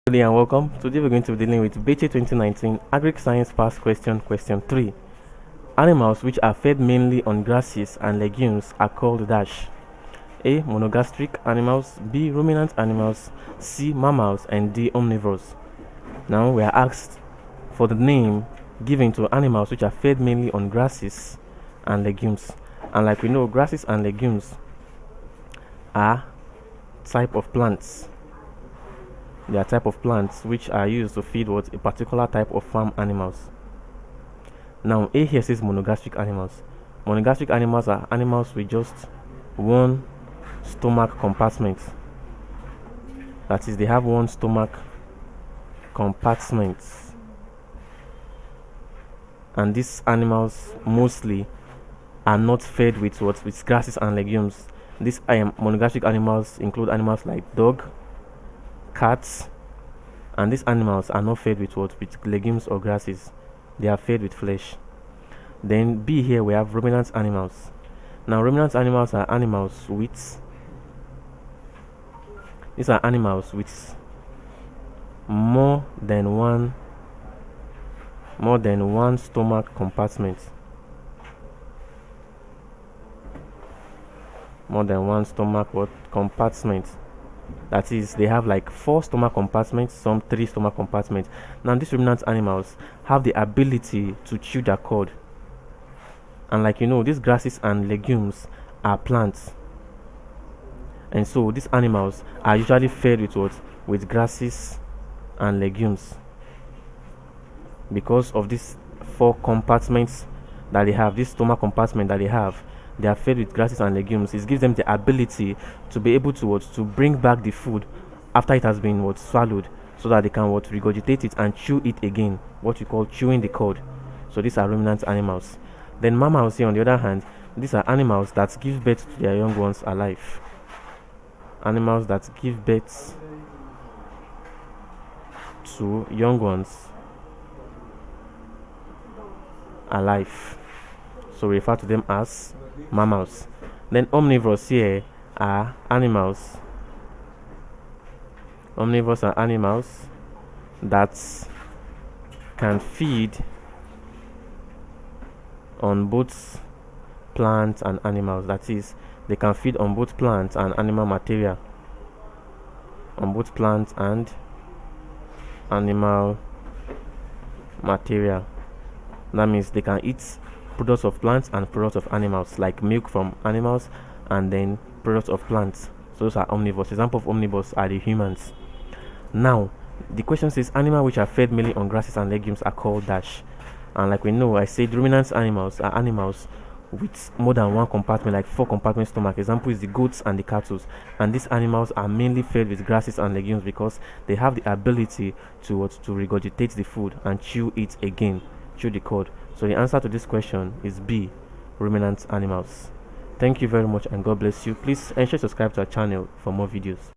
Hello and welcome. Today we're going to be dealing with BECE 2019 AGRIC Science Past Question 3. Animals which are fed mainly on grasses and legumes are called dash. A. Monogastric animals, B. Ruminant animals, C. Mammals, and D. Omnivores. Now we are asked for the name given to animals which are fed mainly on grasses and legumes. And like we know, grasses and legumes are type of plants. They are type of plants which are used to feed a particular type of farm animals. Now A here says monogastric animals. Monogastric animals are animals with just one stomach compartment. That is, they have one stomach compartment. And these animals mostly are not fed with grasses and legumes. These monogastric animals include animals like dog, cats, and these animals are not fed with legumes or grasses. They are fed with flesh. Then B here we have ruminant animals. Now ruminant animals are animals with more than one stomach compartment. That is, they have like 4 stomach compartments, some 3 stomach compartments. Now these ruminant animals have the ability to chew their cud. And like you know, these grasses and legumes are plants. And so these animals are usually fed with grasses and legumes. Because of these 4 compartments that they have, this stomach compartment that they have, they are fed with grasses and legumes. It gives them the ability to be able to bring back the food after it has been swallowed, so that they can regurgitate it and chew it again, what we call chewing the cud. So these are ruminant animals. Then mammals here on the other hand, these are animals that give birth to their young ones alive. Animals that give birth to young ones alive. So we refer to them as mammals. Then omnivores here are animals. Omnivores are animals that can feed on both plants and animals. That is, they can feed on both plants and animal material. That means they can eat products of plants and products of animals, like milk from animals and then products of plants. So those are omnivores. Example of omnivores are the humans. Now the question says animals which are fed mainly on grasses and legumes are called dash. And like we know, I said ruminant animals are animals with more than one compartment, like 4 compartment stomach. Example is the goats and the cattle. And these animals are mainly fed with grasses and legumes because they have the ability to regurgitate the food and chew it again, chew the cud. So the answer to this question is B, ruminant animals. Thank you very much and God bless you. Please ensure to subscribe to our channel for more videos.